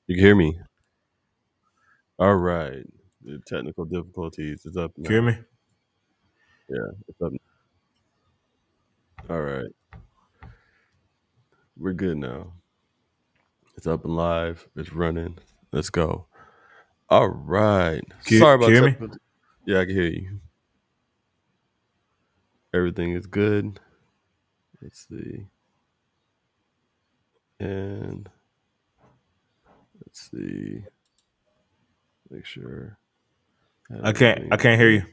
You can hear me? All right. The technical difficulties is up Can you now. hear me? Yeah, it's up. All right. We're good now. It's up and live. It's running. Let's go. All right. Sorry Can about you hear me? technical. Yeah, I can hear you. Everything is good. Let's see. And let's see. Make sure I have I everything can't hear good. you.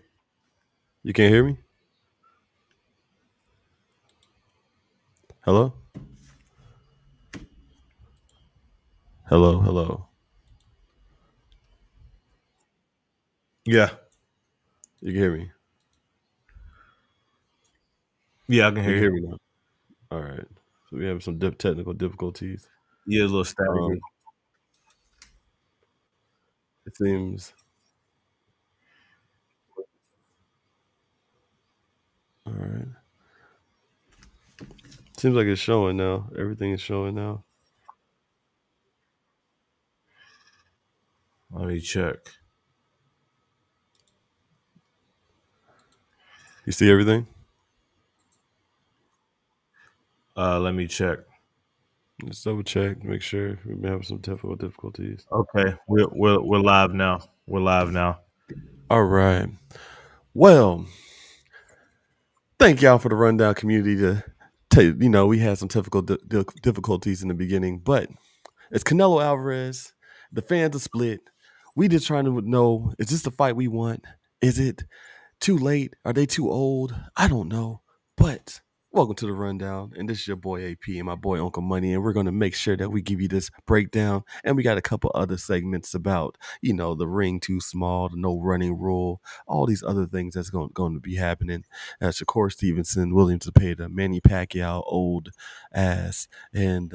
You can't hear me? Hello? Hello, hello. Yeah. You can hear me. Yeah, I can You hear can you. hear me now. All right. So we have some technical difficulties. Yeah, a little staticky. Um, it seems. All right. Seems like it's showing now. Everything is showing now. Let me check. You see everything? Let me check. Just double check, make sure we may have some technical difficulties. Okay, we're live now. We're live now. All right. Well, thank y'all for the rundown community. We had some technical difficulties in the beginning, but it's Canelo Alvarez. The fans are split. We just trying to know: is this the fight we want? Is it too late? Are they too old? I don't know. But welcome to the rundown. And this is your boy AP and my boy Uncle Money. And we're going to make sure that we give you this breakdown. And we got a couple other segments about, the ring too small, the no running rule, all these other things that's going to be happening. Shakur Stevenson, William Zepeda, Manny Pacquiao, old ass, and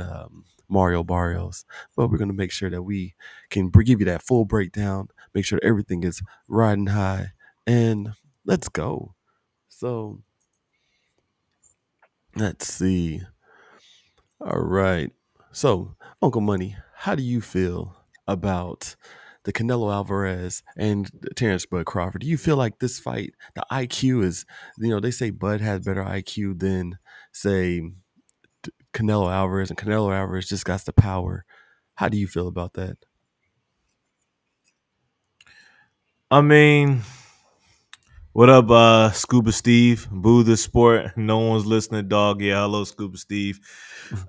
Mario Barrios. But we're going to make sure that we can give you that full breakdown, make sure everything is riding high. And let's go. So let's see. All right. So, Uncle Money, how do you feel about the Canelo Alvarez and Terence Bud Crawford? Do you feel like this fight, the IQ is, they say Bud has better IQ than, say, Canelo Alvarez, and Canelo Alvarez just got the power. How do you feel about that? I mean, what up, Scuba Steve? Boo the sport. No one's listening, dog. Yeah, hello, Scuba Steve.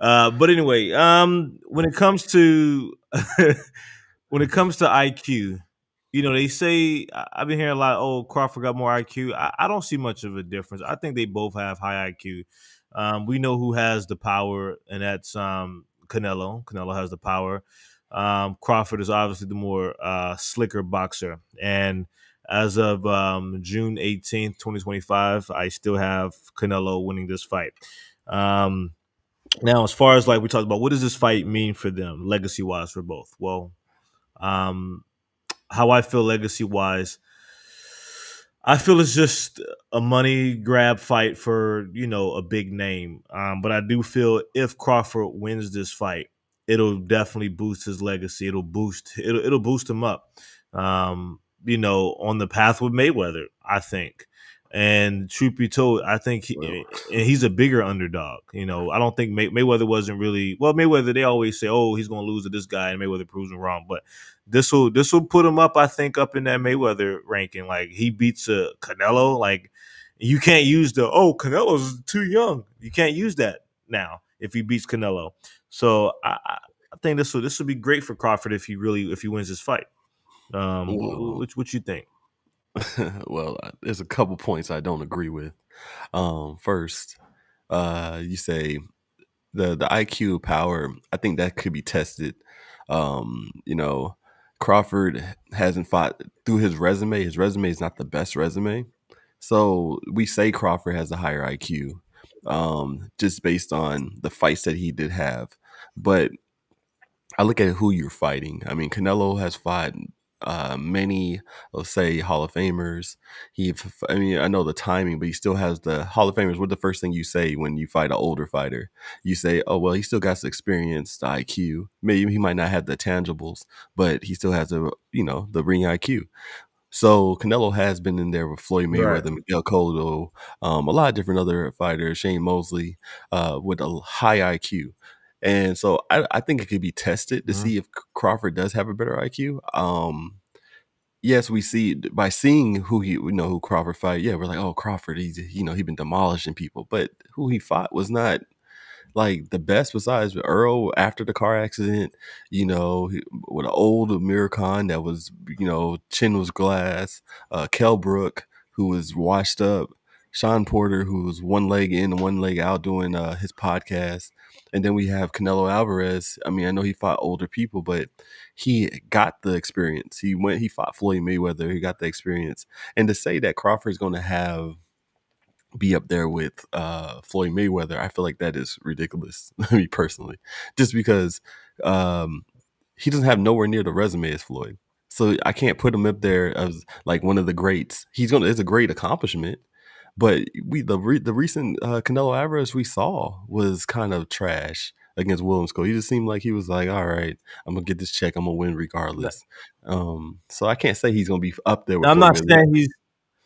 But anyway, when it comes to when it comes to IQ, they say I've been hearing a lot. Oh, Crawford got more IQ. I don't see much of a difference. I think they both have high IQ. We know who has the power, and that's Canelo. Canelo has the power. Crawford is obviously the more slicker boxer. And as of June 18th, 2025, I still have Canelo winning this fight. Um, Now, as far as like we talked about, what does this fight mean for them, legacy wise, for both? Well, um, how I feel legacy wise, I feel it's just a money grab fight for a big name. But I do feel if Crawford wins this fight, it'll definitely boost his legacy. It'll boost him up. On the path with Mayweather, I think. And truth be told, I think Well, he's a bigger underdog. I don't think Mayweather wasn't really well. Mayweather, they always say, "Oh, he's going to lose to this guy," and Mayweather proves him wrong. But this will put him up, I think, up in that Mayweather ranking. Like he beats Canelo. Like you can't use Canelo's too young. You can't use that now if he beats Canelo. So I think this will be great for Crawford if he wins this fight. well, What you think? well, there's a couple points I don't agree with. First, you say the IQ power. I think that could be tested. You know, Crawford hasn't fought through his resume. His resume is not the best resume, so we say Crawford has a higher IQ, just based on the fights that he did have. But I look at who you're fighting. I mean, Canelo has fought many, let's say, Hall of Famers. I mean, I know the timing, but he still has the Hall of Famers. What's the first thing you say when you fight an older fighter? You say, "Oh, well, he still got the experience, the IQ. Maybe he might not have the tangibles, but he still has the ring IQ." So Canelo has been in there with Floyd Right. Mayweather, Miguel Cotto, a lot of different other fighters, Shane Mosley, with a high IQ. And so I think it could be tested to Mhm. see if Crawford does have a better IQ. Yes, we see by seeing who Crawford fight. Yeah, we're like, oh, Crawford, he's been demolishing people, but who he fought was not like the best besides Earl after the car accident, with an old Amir Khan that was, chin was glass, Kell Brook, who was washed up, Sean Porter, who was one leg in and one leg out doing his podcast. And then we have Canelo Alvarez. I mean, I know he fought older people, but he got the experience. He fought Floyd Mayweather. He got the experience. And to say that Crawford's going to be up there with Floyd Mayweather, I feel like that is ridiculous, me personally, just because um, he doesn't have nowhere near the resume as Floyd. So I can't put him up there as like one of the greats. It's a great accomplishment, but the recent Canelo Alvarez we saw was kind of trash against Williams Cole. He just seemed like he was like, all right, I'm gonna get this check, I'm gonna win regardless. So I can't say he's gonna be up there with Now, Floyd Mayweather.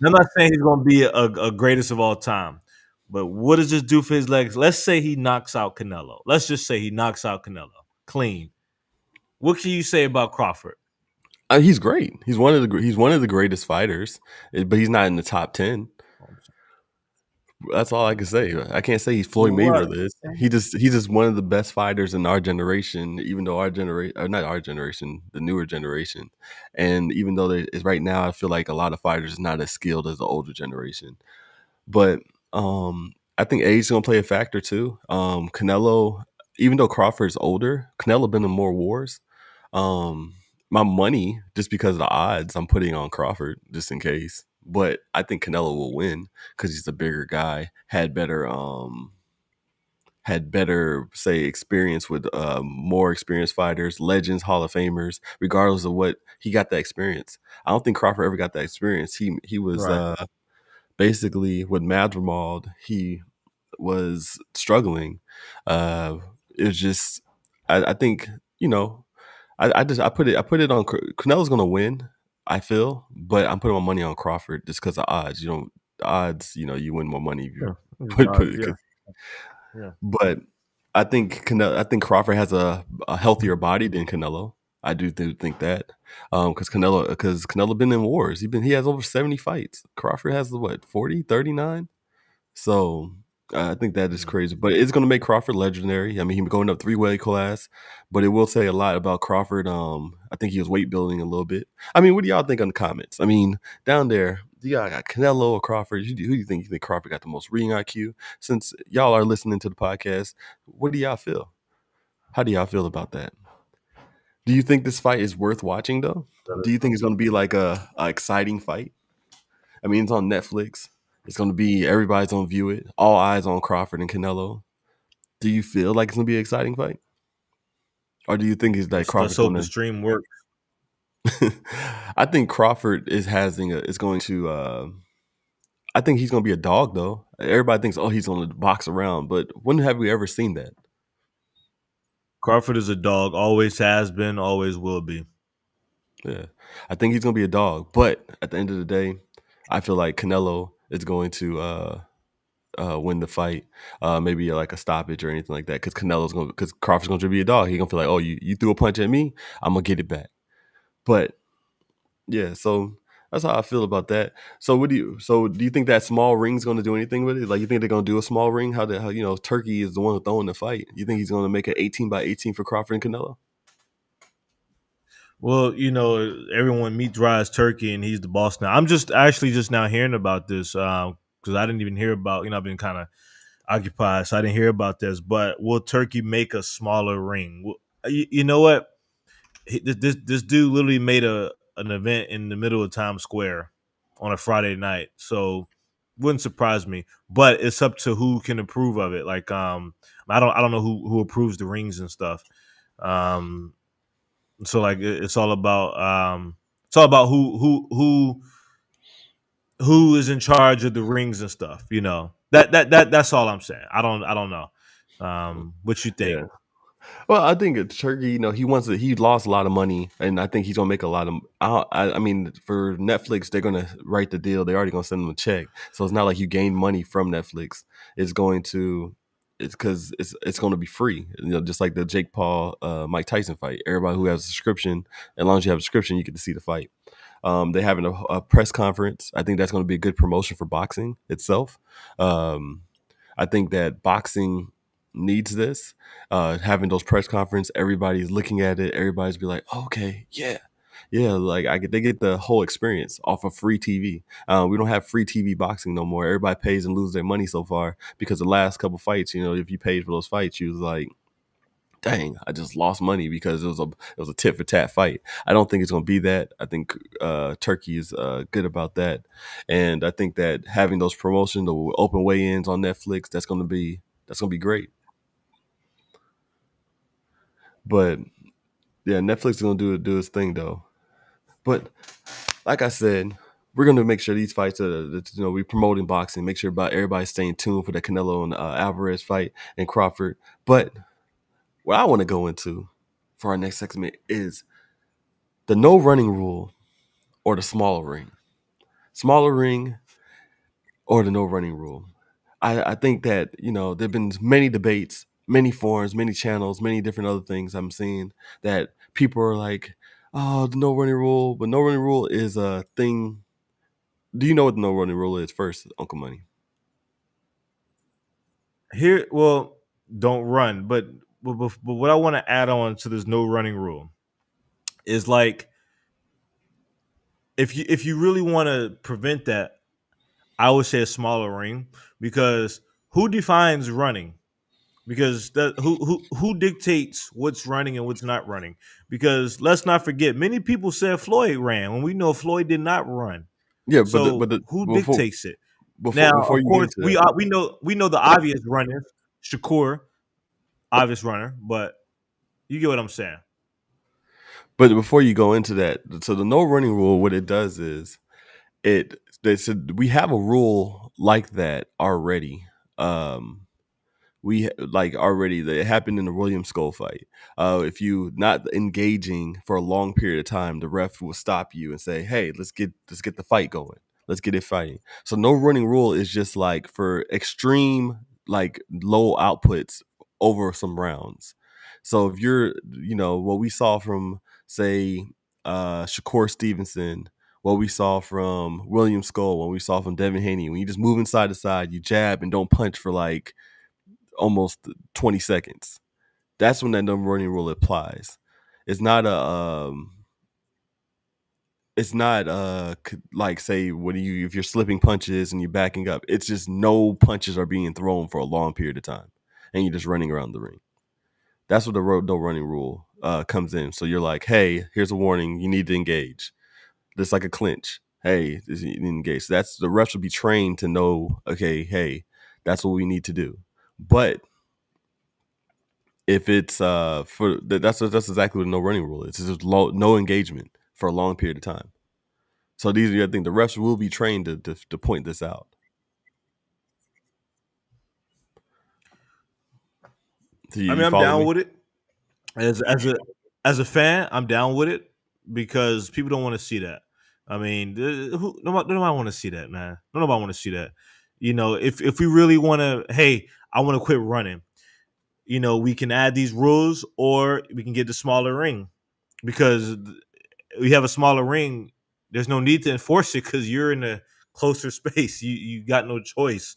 I'm not saying he's going to be a greatest of all time, but what does this do for his legs? Let's say he knocks out Canelo. Let's just say he knocks out Canelo clean. What can you say about Crawford? He's great. He's one of the greatest fighters, but he's not in the top 10. That's all I can say. I can't say he's Floyd What? Mayweather is. He's just one of the best fighters in our generation. Even though our generation, or not our generation, the newer generation, and even though right now, I feel like a lot of fighters is not as skilled as the older generation. But I think age is gonna play a factor too. Canelo, even though Crawford's older, Canelo been in more wars. Um, my money, just because of the odds, I'm putting on Crawford just in case. But I think Canelo will win because he's a bigger guy, had better say experience with more experienced fighters, legends, Hall of Famers. Regardless of what he got, that experience. I don't think Crawford ever got that experience. He was Right. basically with Madrimal. He was struggling. Uh, it was just I think you know I put it on Canelo's gonna win. I feel, but I'm putting my money on Crawford just because of odds. The odds. You win more money if you Yeah. put it. Yeah. Yeah. But I think Crawford has a healthier body than Canelo. I do think that because Canelo been in wars. He has over 70 fights. Crawford has what 40, 39. So I think that is Mm. crazy, but it's going to make Crawford legendary. I mean, he's going up three-way class, but it will say a lot about Crawford. I think he was weight building a little bit. I mean, what do y'all think in the comments? I mean, down there, do y'all got Canelo or Crawford? Who do you think? You think Crawford got the most ring IQ? Since y'all are listening to the podcast, what do y'all feel? How do y'all feel about that? Do you think this fight is worth watching though? Do you think it's going to be like a exciting fight? I mean, it's on Netflix. It's going to be everybody's going to view it. All eyes on Crawford and Canelo. Do you feel like it's going to be an exciting fight, or do you think it's like Let's Crawford's hope going the to? stream works. I think Crawford is going to. I think he's going to be a dog though. Everybody thinks, oh, he's going to box around, but when have we ever seen that? Crawford is a dog, always has been, always will be. Yeah, I think he's going to be a dog, but at the end of the day, I feel like Canelo is going to win the fight, maybe like a stoppage or anything like that. Because Crawford's going to be a dog. He's going to feel like, oh, you threw a punch at me, I'm gonna get it back. But yeah, so that's how I feel about that. So do you think that small ring's going to do anything with it? Like you think they're going to do a small ring? How Turkey is the one throwing the fight? You think he's going to make it 18-18 for Crawford and Canelo? Well, everyone meets Rise Turkey, and he's the boss now. I'm just actually just now hearing about this because I didn't even hear about. I've been kind of occupied, so I didn't hear about this. But will Turkey make a smaller ring? You know what? This dude literally made an event in the middle of Times Square on a Friday night, so wouldn't surprise me. But it's up to who can approve of it. Like, I don't know who approves the rings and stuff. Um, so like it's all about who is in charge of the rings and stuff. That's all I'm saying. I don't know. What you think? Yeah. Well, I think it's Turkey. He lost a lot of money, and I think he's gonna make a lot of. I mean, for Netflix, they're gonna write the deal. They're already gonna send them a check, so it's not like you gain money from Netflix. It's going to, it's because it's going to be free. Just like the Jake Paul, Mike Tyson fight. Everybody who has a subscription, as long as you have a subscription, you get to see the fight. They having a press conference. I think that's going to be a good promotion for boxing itself. Um, I think that boxing needs this. Having those press conference, everybody's looking at it. Everybody's be like, oh, okay, yeah, yeah. Like they get the whole experience off of free TV. We don't have free TV boxing no more. Everybody pays and loses their money so far because the last couple fights, if you paid for those fights, you was like, dang, I just lost money because it was a tit for tat fight. I don't think it's going to be that. I think Turkey is good about that, and I think that having those promotions, the open weigh-ins on Netflix, that's gonna be great. But yeah, Netflix is gonna do its thing though. But like I said, we're gonna make sure these fights we promoting boxing. Make sure about everybody staying tuned for the Canelo and Alvarez fight and Crawford. But what I want to go into for our next segment is the no running rule or the smaller ring. Smaller ring or the no running rule. I think that, there have been many debates, many forums, many channels, many different other things I'm seeing that people are like, oh, the no running rule. But no running rule is a thing. Do you know what the no running rule is first, Uncle Money? Here, well, don't run, but what I want to add on to this no running rule is like if you really want to prevent that, I would say a smaller ring because who defines running? Because who dictates what's running and what's not running? Because let's not forget, many people said Floyd ran when we know Floyd did not run. Yeah, So who before dictates it? before Now, before of you get course, into we that, are, we know the obvious runners, Shakur, obvious runner, but you get what I'm saying. but before you go into that, so the no running rule, what it does is they said we have a rule like that already. Um, we like already that it happened in the William Skull fight. If you not engaging for a long period of time, the ref will stop you and say, "Hey, let's get the fight going. Let's get it fighting." So no running rule is just like for extreme like low outputs over some rounds. So if you're, what we saw from say Shakur Stevenson, what we saw from William Skull, what we saw from Devin Haney, when you just move inside to side, you jab and don't punch for like almost 20 seconds. That's when that number running rule applies. It's not a it's not like say when you if you're slipping punches and you're backing up. It's just no punches are being thrown for a long period of time and you're just running around the ring. That's what the no running rule comes in. So you're like, hey, here's a warning. You need to engage. Just like a clinch. Hey, you need to engage. So that's the refs will be trained to know. Okay, hey, that's what we need to do. But if it's that's exactly what the no running rule is. It's just no engagement for a long period of time. So these are, I think, the refs will be trained to point this out. Do I mean, you I'm follow down me? with it. As a fan, I'm down with it because people don't want to see that. I mean, nobody want to see that, man. Nobody want to see that. If we really want to, hey, I want to quit running. We can add these rules, or we can get the smaller ring because we have a smaller ring. There's no need to enforce it because you're in a closer space. You got no choice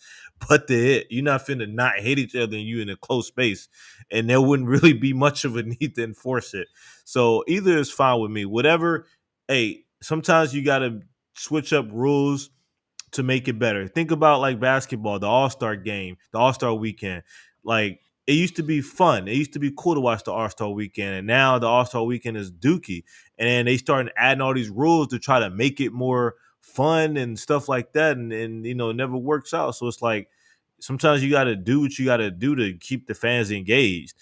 but to hit. You're not finna not hit each other, and you in a close space, and there wouldn't really be much of a need to enforce it. So either is fine with me. Whatever. Hey, sometimes you got to switch up rules to make it better. Think about like basketball, the All Star game, the All Star weekend. Like it used to be fun. It used to be cool to watch the All Star weekend, and now the All Star weekend is dookie. And then they started adding all these rules to try to make it more fun and stuff like that, and it never works out. So it's like sometimes you got to do what you got to do to keep the fans engaged.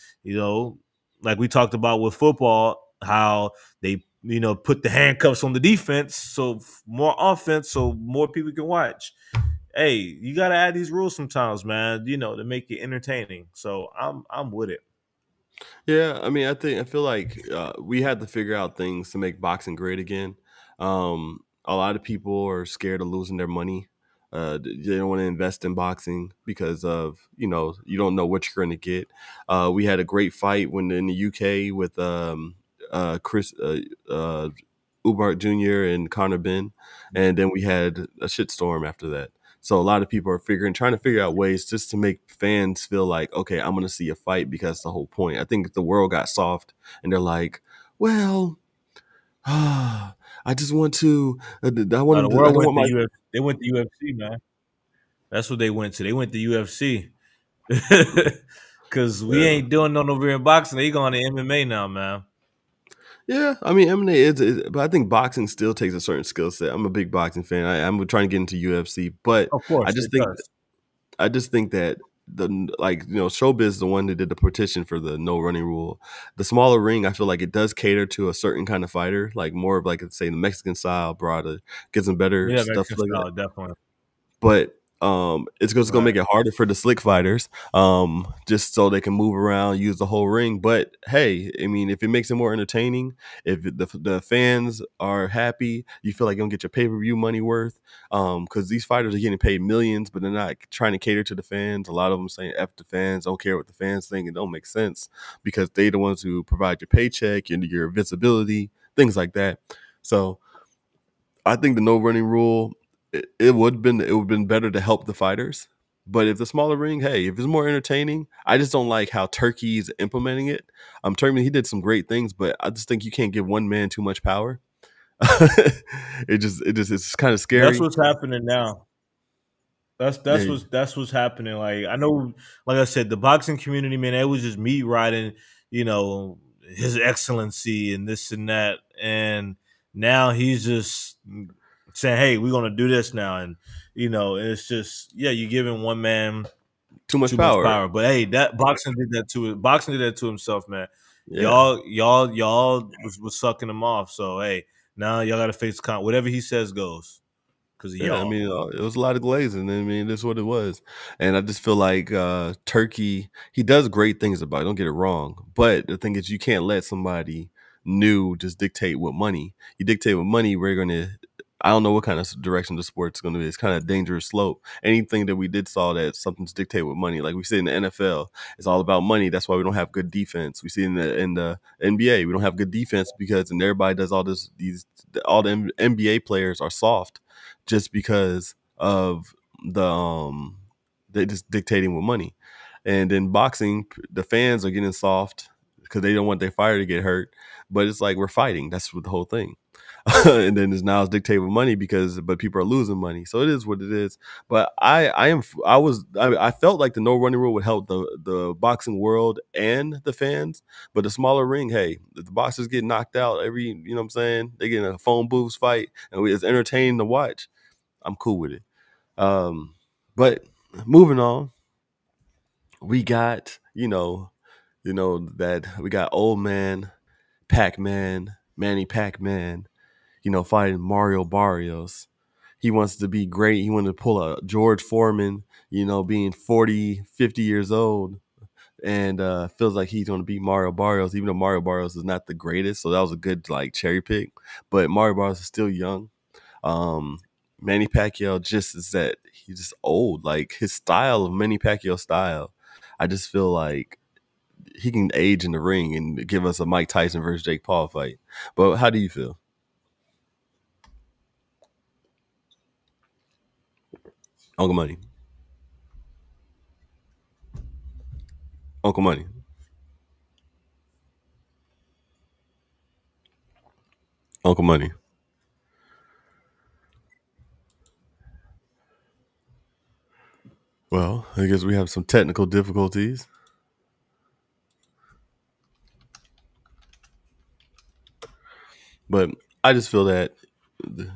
Like we talked about with football, how they put the handcuffs on the defense, so more offense, so more people can watch. Hey, you got to add these rules sometimes, man. To make it entertaining. So I'm with it. Yeah, I mean, I feel like we had to figure out things to make boxing great again. A lot of people are scared of losing their money. They don't want to invest in boxing because of you don't know what you're going to get. We had a great fight when in the UK with Chris Ubart Jr. and Conor Ben, and then we had a shitstorm after that. So a lot of people are trying to figure out ways just to make fans feel like, okay, I'm going to see a fight because that's the whole point. I think the world got soft and they're like, well, I just want to, The I world don't went want to my, UFC. They went to UFC, man. That's what they went to. They went to UFC. Because we yeah. ain't doing no Nigerian boxing. They going to MMA now, man. Yeah, I mean, MMA but I think boxing still takes a certain skill set. I'm a big boxing fan. I'm trying to get into UFC, but Of I course, just it think does. I just think that showbiz is the one that did the petition for the no running rule. The smaller ring, I feel like it does cater to a certain kind of fighter, like more of like say the Mexican style broad, gets some better Yeah, stuff Mexican like that. style, definitely. But it's just gonna Right. make it harder for the slick fighters, just so they can move around, use the whole ring. But hey, I mean, if it makes it more entertaining, if the fans are happy, you feel like you're gonna get your pay per view money worth. Because these fighters are getting paid millions, but they're not trying to cater to the fans. A lot of them saying "f the fans," don't care what the fans think. It don't make sense because they the ones who provide your paycheck and your visibility, things like that. So I think the no running rule it would have been better to help the fighters. But if the smaller ring, hey, if it's more entertaining, I just don't like how Turkey's implementing it. Turkey he did some great things, but I just think you can't give one man too much power. It just it's kind of That's scary. what's happening now. That's Yeah, what's happening. Like I know, like I said, the boxing community, man, it was just me riding, His Excellency and this and that, and now he's just saying, "Hey, we're gonna do this now," and and it's just yeah, you're giving one man too much too much power. power. But hey, that boxing did that to it. Boxing did that to himself, man. Yeah. Y'all was sucking him off. So hey, now y'all got to face whatever he says goes because of Yeah, I y'all. mean, it was a lot of glazing. I mean, that's what it was. And I just feel like Turkey, he does great things about it. Don't get it wrong. But the thing is, you can't let somebody new just dictate what money. You dictate what money, we're going to, I don't know what kind of direction the sport's going to be. It's kind of a dangerous slope. Anything that we did saw that something's dictated with money, like we see in the NFL, it's all about money. That's why we don't have good defense. We see in the NBA, we don't have good defense because and everybody does all the NBA players are soft just because of they just dictating with money. And in boxing, the fans are getting soft because they don't want their fighter to get hurt. But it's like we're fighting. That's what the whole thing. and then now it's dictated with money but people are losing money, so it is what it is. But I felt like the no running rule would help the boxing world and the fans, but the smaller ring, hey, if the boxers get knocked out every, you know what I'm saying, they get in a phone booths fight and it's entertaining to watch. I'm cool with it. But moving on, we got that we got old man Pac-Man, Manny Pac-Man, fighting Mario Barrios. He wants to be great. He wanted to pull a George Foreman, being 40, 50 years old, and feels like he's going to beat Mario Barrios, even though Mario Barrios is not the greatest. So that was a good like cherry pick. But Mario Barrios is still young. Um, Manny Pacquiao just is that he's just old. Like his style of Manny Pacquiao style, I just feel like he can age in the ring and give us a Mike Tyson versus Jake Paul fight. But how do you feel? Uncle Money. Uncle Money. Uncle Money. Well, I guess we have some technical difficulties, but I just feel that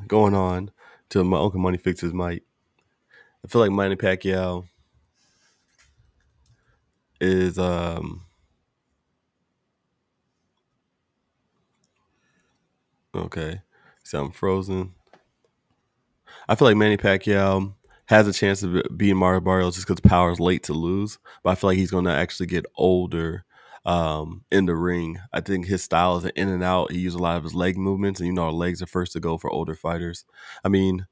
going on till my Uncle Money fixes Mike. I feel like Manny Pacquiao is okay. So I'm frozen. I feel like Manny Pacquiao has a chance of beating Mario Barrios just because Power is late to lose, but I feel like he's going to actually get older in the ring. I think his style is an in and out. He uses a lot of his leg movements, and our legs are first to go for older fighters. I mean,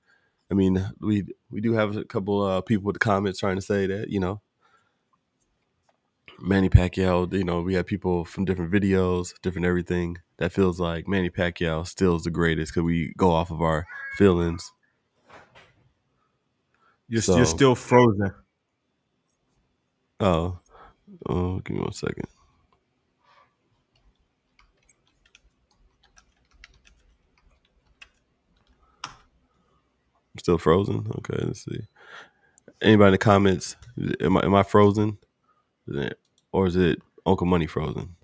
we do have a couple people with the comments trying to say that Manny Pacquiao. We have people from different videos, different everything that feels like Manny Pacquiao still is the greatest because we go off of our feelings. You're So, still frozen. oh, give me 1 second. I'm still frozen. Okay, let's see. Anybody in the comments? Am I frozen? Or is it Uncle Money frozen?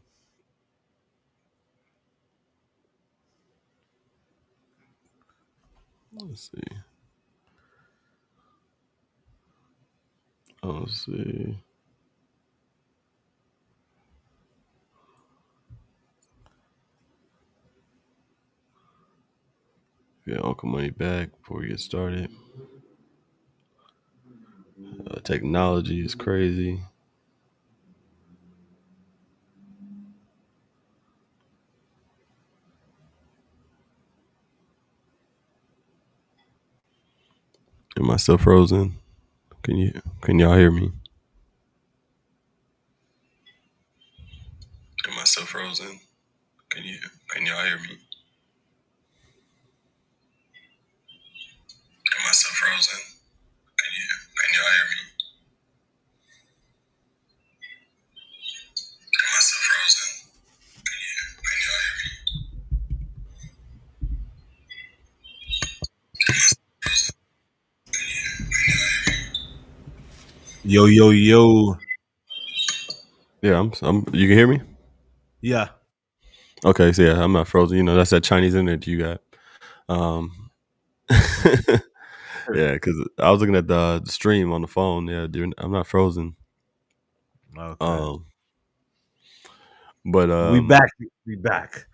Let's see. Let's see. Yeah, Uncle Money back before we get started. Technology is crazy. Am I still frozen? Can y'all hear me? Am I still frozen? Can you can y'all hear me? Am I still frozen? Can y'all hear me? Am I still frozen? Can y'all hear me? Yo, yo, yo. Yeah, you can hear me? Yeah. Okay, so yeah, I'm not frozen. That's that Chinese internet you got. Um yeah, because I was looking at the stream on the phone. Yeah, dude, I'm not frozen. Okay. Um but We back. We back.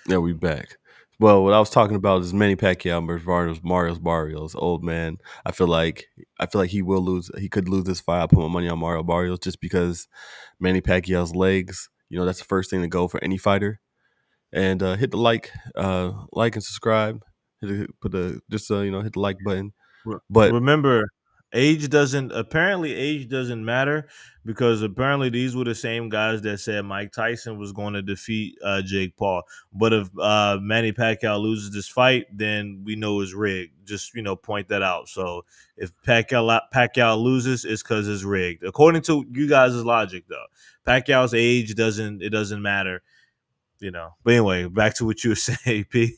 yeah, we back. Well, what I was talking about is Manny Pacquiao versus Mario Barrios. Old man, I feel like he will lose. He could lose this fight. I put my money on Mario Barrios just because Manny Pacquiao's legs. That's the first thing to go for any fighter. And hit the like and subscribe. Put the just hit the like button. But Remember, age doesn't matter because apparently these were the same guys that said Mike Tyson was going to defeat Jake Paul. But if Manny Pacquiao loses this fight, then we know it's rigged. Just point that out. So if Pacquiao loses, it's because it's rigged. According to you guys' logic, though, Pacquiao's age doesn't matter. But anyway, back to what you were saying, P.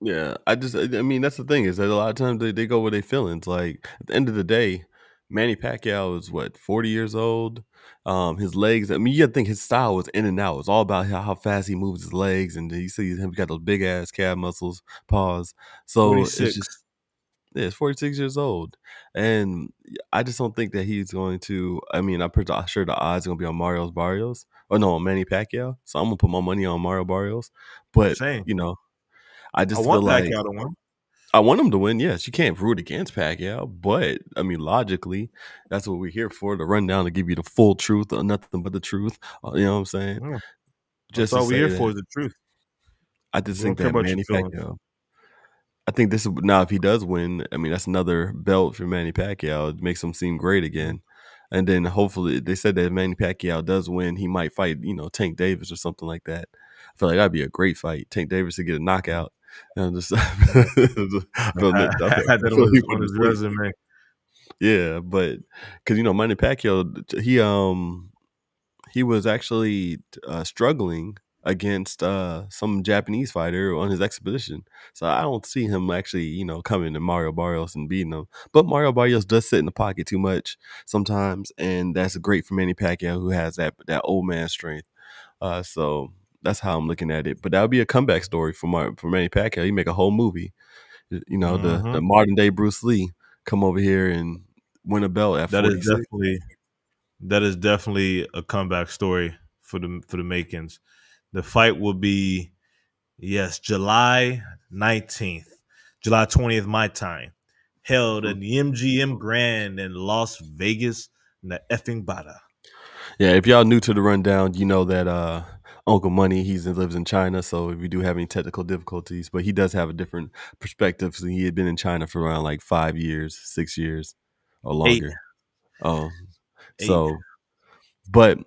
Yeah, I mean, that's the thing is that a lot of times they go with their feelings. Like at the end of the day, Manny Pacquiao is what 40 years old. His legs. I mean, you gotta think his style was in and out. It's all about how fast he moves his legs, and you see him got those big ass calf muscles. Pause. So it's 46. just yeah, it's 46 years old, and I just don't think that he's going to. I mean, I'm sure the odds are gonna be on Mario's Barrios. Or no, on Manny Pacquiao. So I'm gonna put my money on Mario Barrios. But Same. I I just feel want like Pacquiao to win. I want him to win. Yes, you can't root against Pacquiao, but I mean, logically, that's what we're here for—to run down to give you the full truth or nothing but the truth. You know what I'm saying? Yeah, that's Just to all we're say here that for is the truth. I just We don't think care that about your Manny feelings. Pacquiao. I think this is now if he does win. I mean, that's another belt for Manny Pacquiao. It makes him seem great again. And then hopefully, they said that if Manny Pacquiao does win, he might fight, Tank Davis or something like that. I feel like that'd be a great fight. Tank Davis to get a knockout. And just, I feel I that. had that I feel he on wouldn't his sleep. resume. Yeah, but because Manny Pacquiao, he was actually struggling against some Japanese fighter on his expedition. So I don't see him actually, coming to Mario Barrios and beating him. But Mario Barrios does sit in the pocket too much sometimes, and that's great for Manny Pacquiao, who has that old man strength. So that's how I'm looking at it. But that would be a comeback story for Manny Pacquiao. He make a whole movie. The Hmm. modern day Bruce Lee come over here and win a belt at That is 46. definitely that is definitely a comeback story for the makings. The fight will be, yes, July 19th, July 20th my time, held Mhm. at the MGM Grand in Las Vegas, Nevada. Yeah, if y'all new to the rundown, you know that Uncle Money lives in China, so if we do have any technical difficulties, but he does have a different perspective. So he had been in China for around like 5 years, 6 years, or Eight, longer. Oh, eight. so but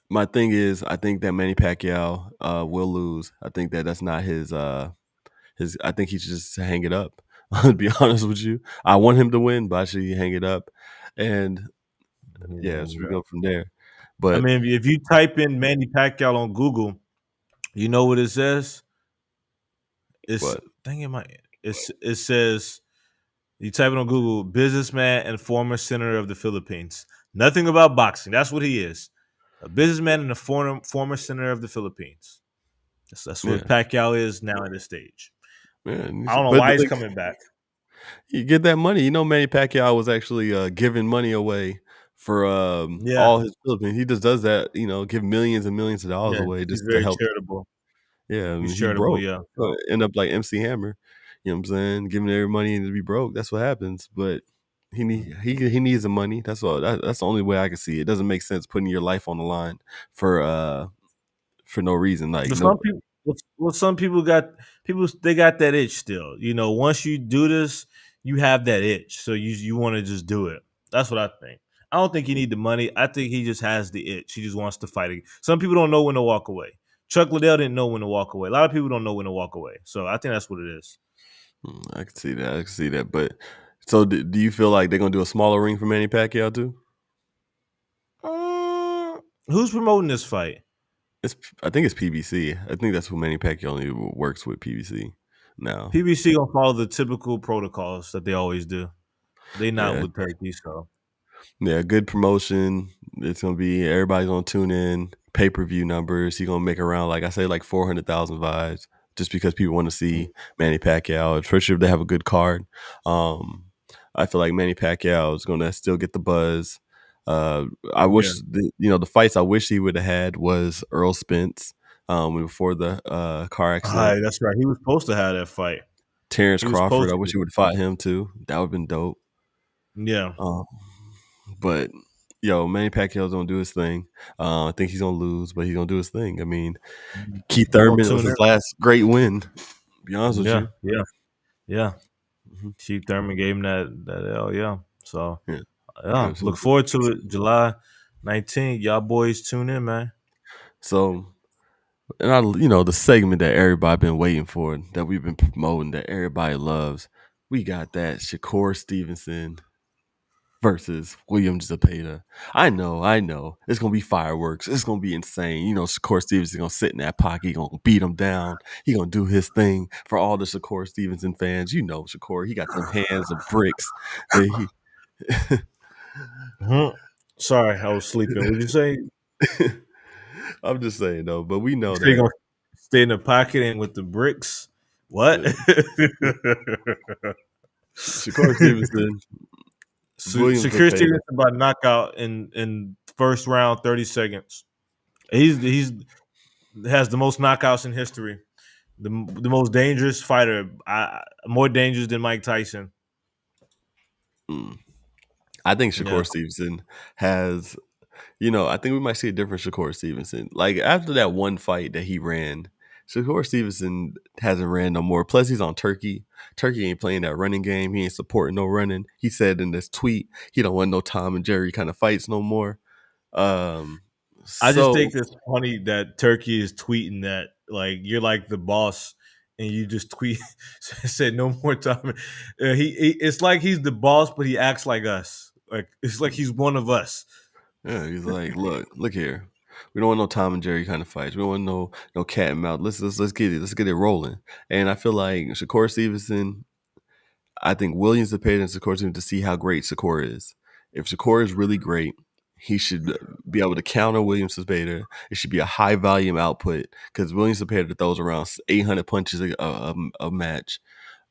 my thing is, I think that Manny Pacquiao will lose. I think that that's not his. I think he should just hang it up. To be honest with you, I want him to win, but I should hang it up, and yeah, so we Yeah. go from there. I But mean, if you type in Manny Pacquiao on Google, you know what it says? It's but dang it, my it says you type it on Google, businessman and former senator of the Philippines. Nothing about boxing. That's what he is. A businessman and a former senator of the Philippines. That's what yeah, Pacquiao is now at this stage. man, I don't know but why he's like, coming back. you get that money. Manny Pacquiao was actually giving money away for Yeah, all his Philippines. He just does that, give millions and millions of dollars yeah. away He's just to very help. charitable. Yeah, I He's mean, he charitable, broke. yeah. End up like MC Hammer. You know what I'm saying? Giving every money to be broke. That's what happens. But he needs the money. That's all. That's the only way I can see it. It doesn't make sense putting your life on the line for no reason. Like But no. some people they got that itch still. Once you do this, you have that itch, so you want to just do it. That's what I think. I don't think he need the money. I think he just has the itch. He just wants to fight. Some people don't know when to walk away. Chuck Liddell didn't know when to walk away. A lot of people don't know when to walk away. So I think that's what it is. I can see that. I can see that. But so do you feel like they're gonna do a smaller ring for Manny Pacquiao too? Who's promoting this fight? I think it's PBC. I think that's who Manny Pacquiao only works with PBC now. PBC gonna follow the typical protocols that they always do. They not Yeah, with Turkey, so yeah, good promotion. It's gonna be everybody's gonna tune in. Pay per view numbers. He's gonna make around like I say like 400,000 vibes just because people want to see Manny Pacquiao. Especially if they have a good card. Um, I feel like Manny Pacquiao is gonna still get the buzz. I yeah. wish the fights I wish he would have had was Earl Spence before the car accident. That's right. He was supposed to have that fight. Terence He was Crawford. I supposed wish to. he would have fought him too. That would have been dope. Yeah. Um, but Manny Pacquiao's gonna do his thing. I think he's gonna lose, but he's gonna do his thing. I mean, Keith I'm gonna Thurman was tune his last great win. To be honest in. with Yeah, you. yeah, yeah. Hmm. Chief Thurman gave him that L, yeah. So Yeah, yeah, look absolutely. forward to it. July 19th. Y'all boys tune in, man. So, and the segment that everybody been waiting for, that we've been promoting, that everybody loves. We got that Shakur Stevenson versus Williams Zepeda. I know. It's gonna be fireworks. It's gonna be insane. You know, Shakur Stevenson gonna sit in that pocket. He gonna beat him down. He gonna do his thing for all the Shakur Stevenson fans. You know, Shakur, he got them hands of bricks. That he. Mhm. Sorry, I was sleeping. What did you say? I'm just saying though, but we You know say you're that gonna stay in the pocket and with the bricks? What? Shakur Stevenson, Williams Shakir Zepeda. Stevenson about knockout in first round, 30 seconds. He's has the most knockouts in history. The most dangerous fighter, more dangerous than Mike Tyson. Mm. I think Yeah, Shakur Stevenson has, I think we might see a different Shakur Stevenson. Like after that one fight that he ran, Shakur Stevenson hasn't ran no more. Plus, he's on Turkey. Turkey ain't playing that running game. He ain't supporting no running. He said in this tweet he don't want no Tom and Jerry kind of fights no more. Um, I just so think it's funny that Turkey is tweeting that like you're like the boss, and you just tweet said no more time. It's like he's the boss, but he acts like us. Like it's like he's one of us. yeah, he's like, look here. We don't want no Tom and Jerry kind of fights. We don't want no cat and mouse. Let's get it rolling. And I feel like Shakur Stevenson, I think Williams the paid Shakur to see how great Shakur is. If Shakur is really great, he should be able to counter Williams Cepeda. It should be a high volume output because Williams Cepeda throws around 800 punches a match.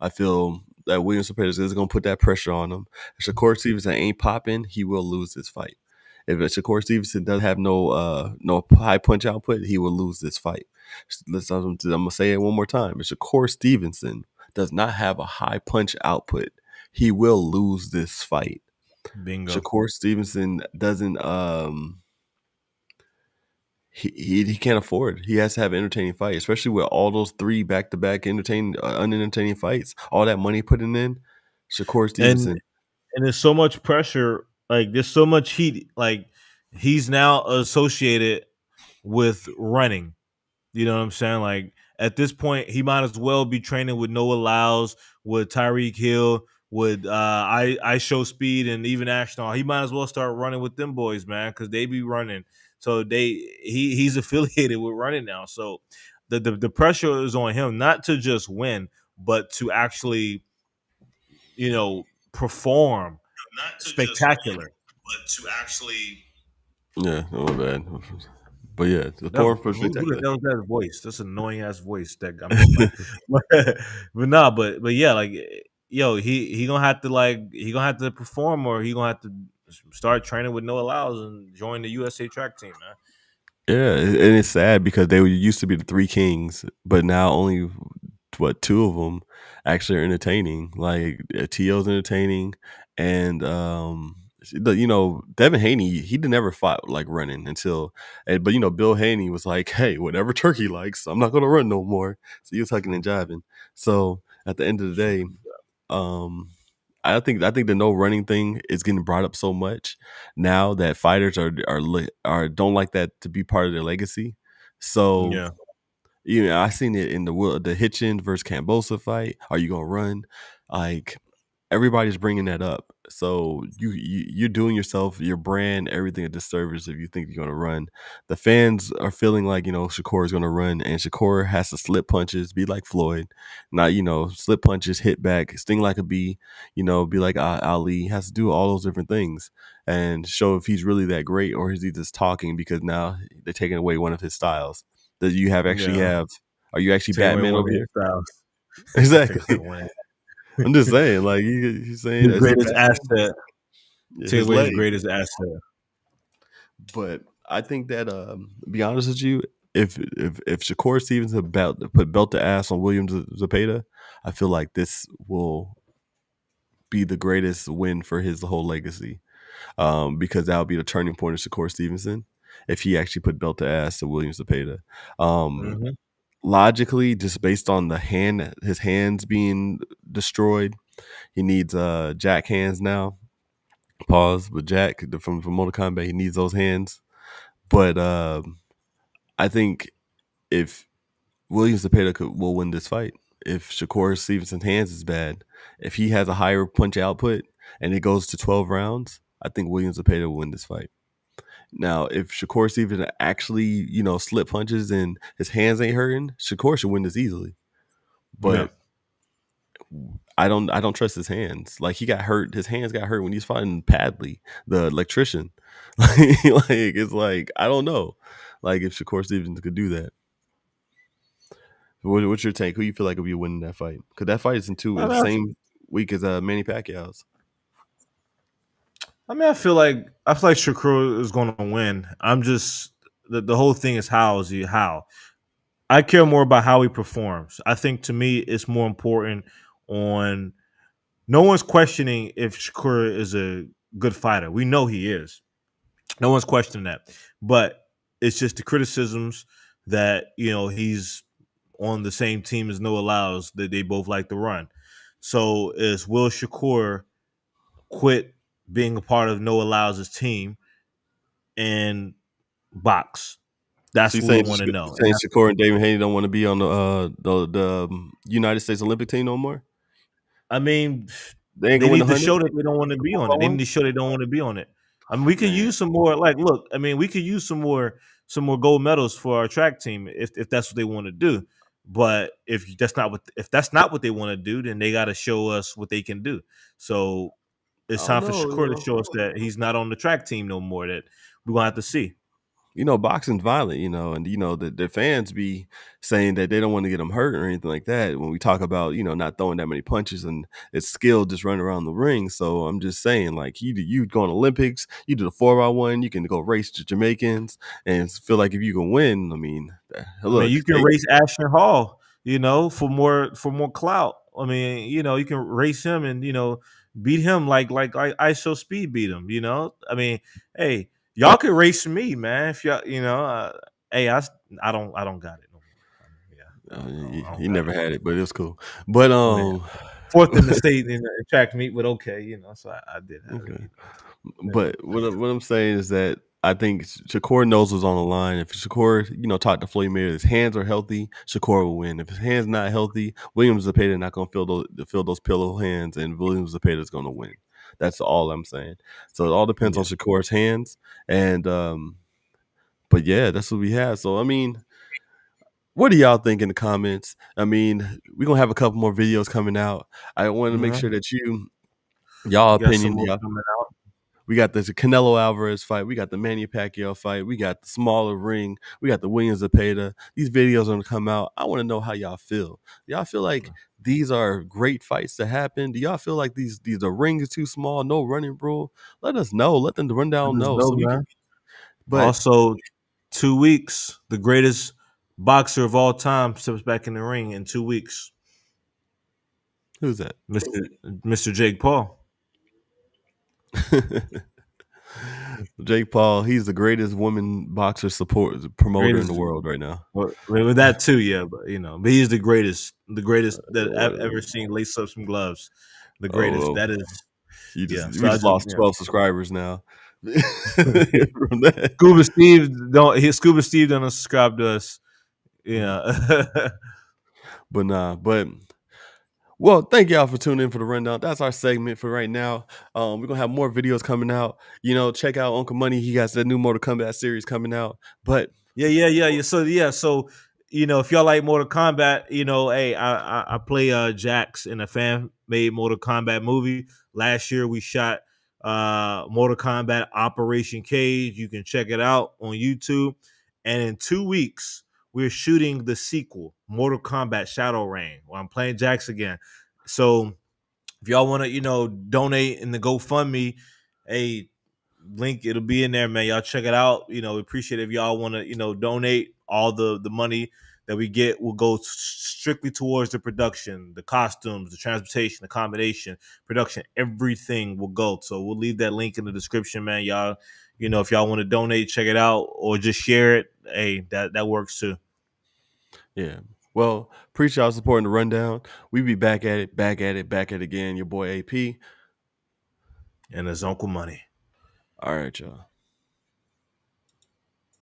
I feel that Williams Cepeda is going to put that pressure on him. If Shakur Stevenson ain't popping, he will lose this fight. If Shakur Stevenson doesn't have no high punch output, he will lose this fight. I'm gonna say it one more time. If Shakur Stevenson does not have a high punch output, he will lose this fight. Bingo. Shakur Stevenson doesn't he can't afford. He has to have an entertaining fight, especially with all those three back to back entertaining unentertaining fights. All that money putting in, Shakur And Stevenson. and there's so much pressure. Like there's so much heat. Like he's now associated with running. You know what I'm saying? Like at this point, he might as well be training with Noah Lyles, with Tyreek Hill, with I show speed, and even Ashton. He might as well start running with them boys, man, because they be running. So he's affiliated with running now. So the pressure is on him not to just win, but to actually perform Not to just win, spectacular. but to actually. Yeah, oh my bad. But yeah, the That, porn for who the spectacular. hell is that voice? That's an annoying ass voice that I'm getting like, but nah, but yeah, like yo, he gonna have to perform, or he gonna have to start training with Noah Lyles and join the USA track team, man. Yeah, and it's sad because they used to be the three kings, but now only two of them actually are entertaining. Like To's entertaining, and Devin Haney, he did never fought like running until, but Bill Haney was like, hey, whatever Turkey likes, I'm not gonna run no more. So he was hucking and jiving. So at the end of the day, um, I think the no running thing is getting brought up so much now that fighters are don't like that to be part of their legacy. So Yeah, I seen it in the Hitchens versus Cambosa fight. Are you gonna run? Like everybody's bringing that up. So you're doing yourself, your brand, everything a disservice if you think you're gonna run. The fans are feeling like Shakur is gonna run, and Shakur has to slip punches, be like Floyd, not slip punches, hit back, sting like a bee, be like Ali. He has to do all those different things and show if he's really that great or is he just talking because now they're taking away one of his styles. That you have actually yeah. have. Are you actually Take away Batman one of over his here? styles. Exactly. Wayne. I'm just saying, like he's saying, His is he greatest Batman? asset. Yeah, Take his away his leg. greatest asset. But I think that, to be honest with you, if Shakur Stevens about to put belt to ass on William Zepeda, I feel like this will be the greatest win for his whole legacy. Because that would be the turning point of Shakur Stevenson if he actually put belt to ass to William Zepeda. Um, Mm-hmm. Logically, just based on his hands being destroyed, he needs Jack hands now. Pause. But Jack from Mortal Kombat, he needs those hands. But I think if Williams Zepeda will win this fight, if Shakur Stevenson's hands is bad, if he has a higher punch output, and it goes to 12 rounds, I think Williams Zepeda will win this fight. Now, if Shakur Stevenson actually, slip punches and his hands ain't hurting, Shakur should win this easily. Yeah. But I don't trust his hands. Like, he got hurt. His hands got hurt when he's fighting Padley, the electrician. It's like, I don't know. Like, if Shakur Stevenson could do that. What's your take? Who you feel like will be winning that fight? Because that fight is in the same week as Manny Pacquiao's. I feel like Shakur is going to win. I'm just the whole thing is how. I care more about how he performs. I think to me it's more important on. No one's questioning if Shakur is a good fighter. We know he is. No one's questioning that, but it's just the criticisms that he's on the same team as Noah Lyles that they both like to run. So is Will Shakur quit being a part of Noah Lyles' team and box? That's what we want to know. Saying Shakur and David Haney don't want to be on the United States Olympic team no more? I mean, they need to show that they don't want to be on it. They need to show they don't want to be on it. I mean, we could use some more. Like, look, I mean, we could use some more gold medals for our track team if that's what they want to do. But if that's not what they want to do, then they got to show us what they can do. So it's time for Shakur to show us that he's not on the track team no more. That we're gonna have to see. Boxing's violent, and the fans be saying that they don't want to get him hurt or anything like that. When we talk about, not throwing that many punches and it's skill just running around the ring. So I'm just saying, like, you go on Olympics, you do the 4x1, you can go race to Jamaicans and feel like if you can win, look, you can race Ashton Hall, for more clout. I mean, you can race him and beat him like ISO Speed beat him. I mean, hey. Y'all could race me, man. If y'all, hey, I don't got it no more. Yeah, he never had it, but it was cool. But fourth in the state in the track meet, but okay, so I did have it. But what I'm saying is that I think Shakur knows what's on the line. If Shakur, talk to Floyd Mayweather, his hands are healthy, Shakur will win. If his hands not healthy, Williams Zepeda not gonna feel those pillow hands, and Williams Zepeda is gonna win. That's all I'm saying. So it all depends on Shakur's hands, and but yeah, that's what we have. So I mean, what do y'all think in the comments? I mean, we're gonna have a couple more videos coming out. I want to make sure that y'all opinion. We got the Canelo Alvarez fight. We got the Manny Pacquiao fight. We got the smaller ring. We got the Williams Zepeda. These videos are going to come out. I want to know how y'all feel. Y'all feel like these are great fights to happen? Do y'all feel like the ring is too small, no running rule? Let us know. Let them run down know. But also, 2 weeks, the greatest boxer of all time steps back in the ring in 2 weeks. Who's that? Mr. Jake Paul. Jake Paul, he's the greatest woman boxer promoter in the world right now. With that too, yeah, but he's the greatest that I've ever seen lace up some gloves. The greatest. That is. We just lost 12 subscribers now. Scuba Steve don't subscribe to us. Yeah. But well, thank y'all for tuning in for the rundown. That's our segment for right now. We're gonna have more videos coming out. Check out Uncle Money. He got that new Mortal Kombat series coming out. But yeah. So if y'all like Mortal Kombat, hey, I play Jax in a fan-made Mortal Kombat movie. Last year we shot Mortal Kombat Operation Cage. You can check it out on YouTube. And in 2 weeks, we're shooting the sequel, Mortal Kombat Shadow Reign, where I'm playing Jax again. So if y'all want to, donate in the GoFundMe, hey, link, it'll be in there, man. Y'all check it out. We appreciate it if y'all want to, donate. All the money that we get will go strictly towards the production, the costumes, the transportation, the accommodation, production, everything will go. So we'll leave that link in the description, man. Y'all, if y'all want to donate, check it out or just share it. Hey, that works too. Yeah. Well, appreciate y'all supporting the rundown. We be back at it again. Your boy AP. And it's Uncle Money. All right, y'all.